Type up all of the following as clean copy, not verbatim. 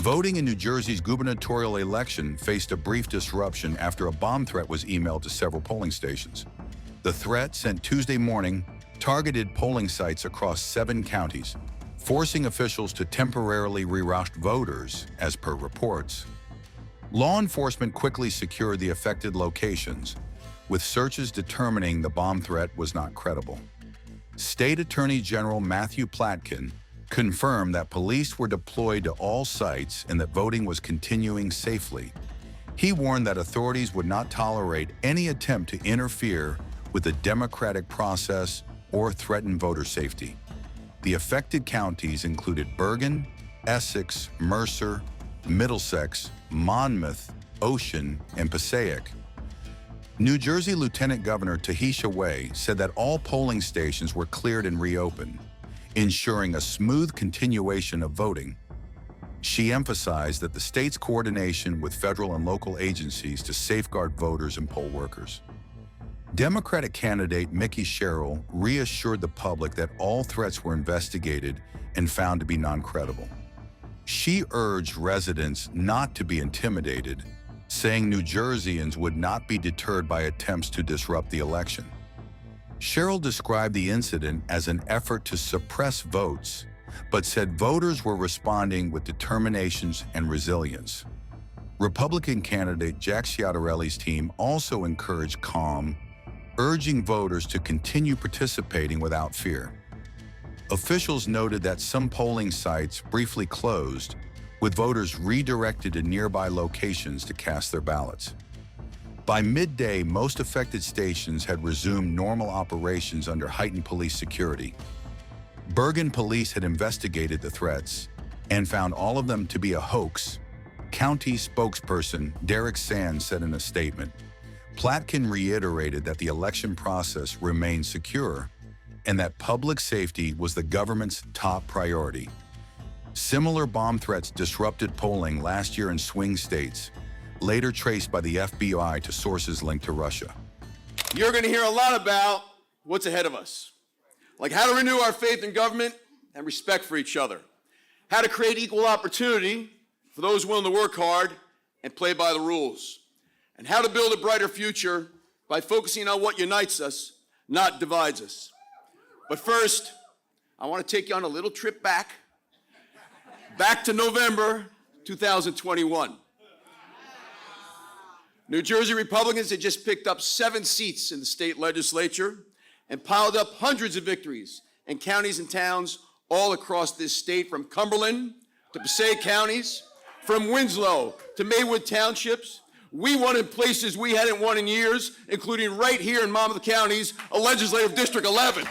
Voting in New Jersey's gubernatorial election faced a brief disruption after a bomb threat was emailed to several polling stations. The threat, sent Tuesday morning, targeted polling sites across 7 counties, forcing officials to temporarily reroute voters, as per reports. Law enforcement quickly secured the affected locations, with searches determining the bomb threat was not credible. State Attorney General Matthew Platkin confirmed that police were deployed to all sites and that voting was continuing safely. He warned that authorities would not tolerate any attempt to interfere with the democratic process or threaten voter safety. The affected counties included Bergen, Essex, Mercer, Middlesex, Monmouth, Ocean, and Passaic. New Jersey Lieutenant Governor Tahesha said that all polling stations were cleared and reopened, ensuring a smooth continuation of voting. She emphasized that the state's coordination with federal and local agencies to safeguard voters and poll workers. Democratic candidate Mikie Sherrill reassured the public that all threats were investigated and found to be non-credible. She urged residents not to be intimidated, saying New Jerseyans would not be deterred by attempts to disrupt the election. Sherrill described the incident as an effort to suppress votes, but said voters were responding with determination and resilience. Republican candidate Ciattarelli's team also encouraged calm, urging voters to continue participating without fear. Officials noted that some polling sites briefly closed, with voters redirected to nearby locations to cast their ballots. By midday, most affected stations had resumed normal operations under heightened police security. Bergen police had investigated the threats and found all of them to be a hoax, county spokesperson Derek Sands said in a statement. Platkin reiterated that the election process remained secure and that public safety was the government's top priority. Similar bomb threats disrupted polling last year in swing states, later traced by the FBI to sources linked to Russia. You're going to hear a lot about what's ahead of us, like how to renew our faith in government and respect for each other, how to create equal opportunity for those willing to work hard and play by the rules, and how to build a brighter future by focusing on what unites us, not divides us. But first, I want to take you on a little trip back to November 2021. New Jersey Republicans had just picked up 7 seats in the state legislature and piled up hundreds of victories in counties and towns all across this state, from Cumberland to Passaic counties, from Winslow to Maywood townships. We won in places we hadn't won in years, including right here in Monmouth County's Legislative District 11.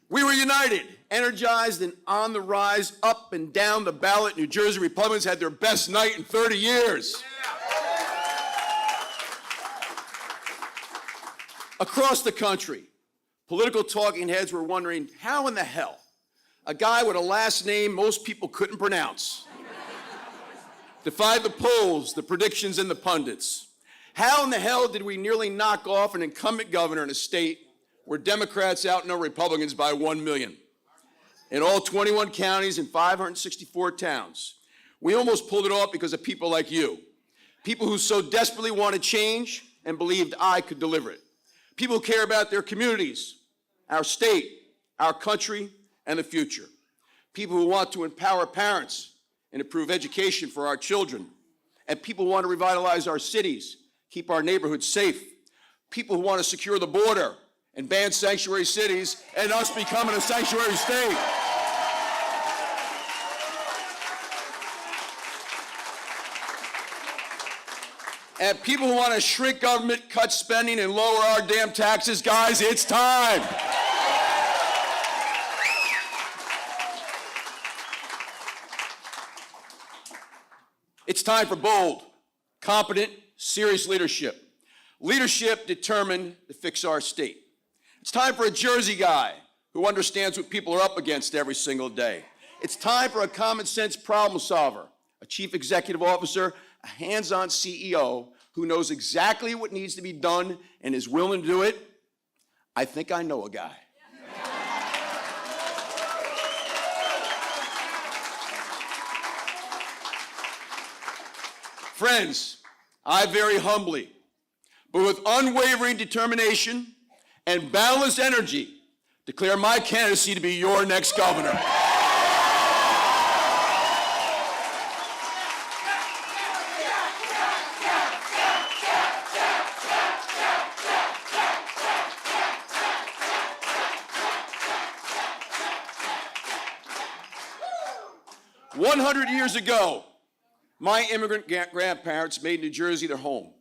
We were united, energized, and on the rise, up and down the ballot. New Jersey Republicans had their best night in 30 years. Across the country, political talking heads were wondering how in the hell a guy with a last name most people couldn't pronounce defied the polls, the predictions, and the pundits. How in the hell did we nearly knock off an incumbent governor in a state where Democrats outnumber Republicans by 1 million? In all 21 counties and 564 towns, we almost pulled it off because of people like you, people who so desperately wanted change and believed I could deliver it, people who care about their communities, our state, our country, and the future, people who want to empower parents and improve education for our children, and people who want to revitalize our cities, keep our neighborhoods safe, people who want to secure the border and ban sanctuary cities and us becoming a sanctuary state. And people who want to shrink government, cut spending, and lower our damn taxes. Guys, it's time. It's time for bold, competent, serious leadership. Leadership determined to fix our state. It's time for a Jersey guy who understands what people are up against every single day. It's time for a common sense problem solver, a chief executive officer, a hands-on CEO who knows exactly what needs to be done and is willing to do it. I think I know a guy. Friends, I very humbly, but with unwavering determination and boundless energy, declare my candidacy to be your next governor. "100 years ago, my immigrant grandparents made New Jersey their home.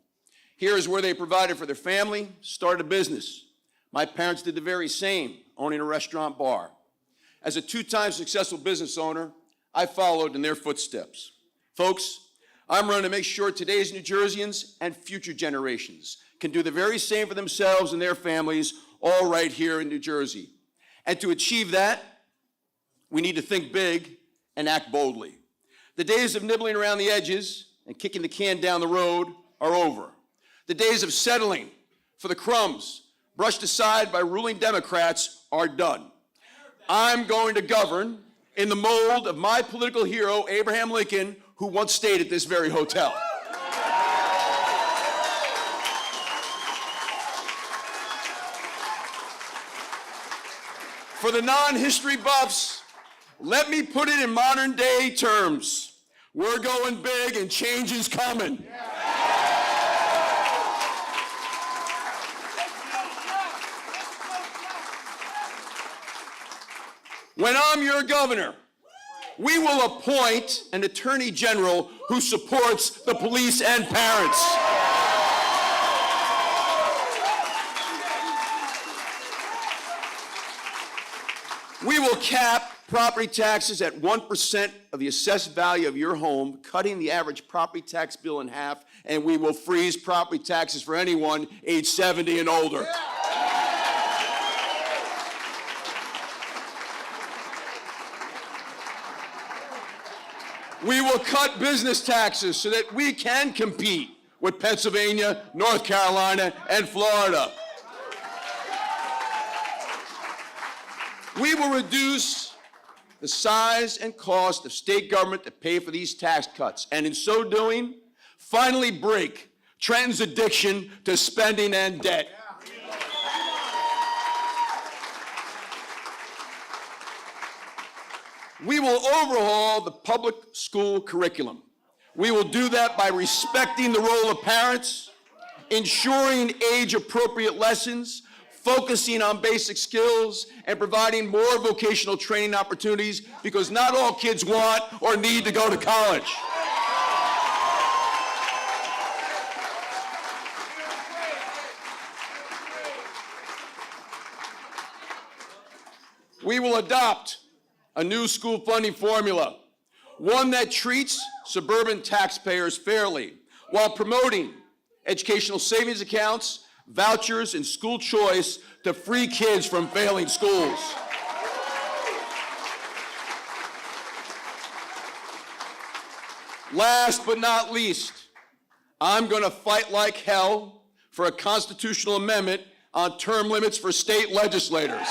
Here is where they provided for their family, started a business. My parents did the very same, owning a restaurant bar. As a two-time successful business owner, I followed in their footsteps. Folks, I'm running to make sure today's New Jerseyans and future generations can do the very same for themselves and their families, all right here in New Jersey. And to achieve that, we need to think big and act boldly. The days of nibbling around the edges and kicking the can down the road are over. The days of settling for the crumbs brushed aside by ruling Democrats are done. I'm going to govern in the mold of my political hero, Abraham Lincoln, who once stayed at this very hotel. For the non-history buffs, let me put it in modern day terms. We're going big and change is coming. When I'm your governor, we will appoint an attorney general who supports the police and parents. We will cap property taxes at 1% of the assessed value of your home, cutting the average property tax bill in half, and we will freeze property taxes for anyone age 70 and older. We will cut business taxes so that we can compete with Pennsylvania, North Carolina, and Florida. We will reduce the size and cost of state government to pay for these tax cuts, and in so doing, finally break Trenton's addiction to spending and debt. We will overhaul the public school curriculum. We will do that by respecting the role of parents, ensuring age-appropriate lessons, focusing on basic skills, and providing more vocational training opportunities, because not all kids want or need to go to college. We will adopt a new school funding formula, one that treats suburban taxpayers fairly, while promoting educational savings accounts, vouchers, and school choice to free kids from failing schools. Last but not least, I'm going to fight like hell for a constitutional amendment on term limits for state legislators.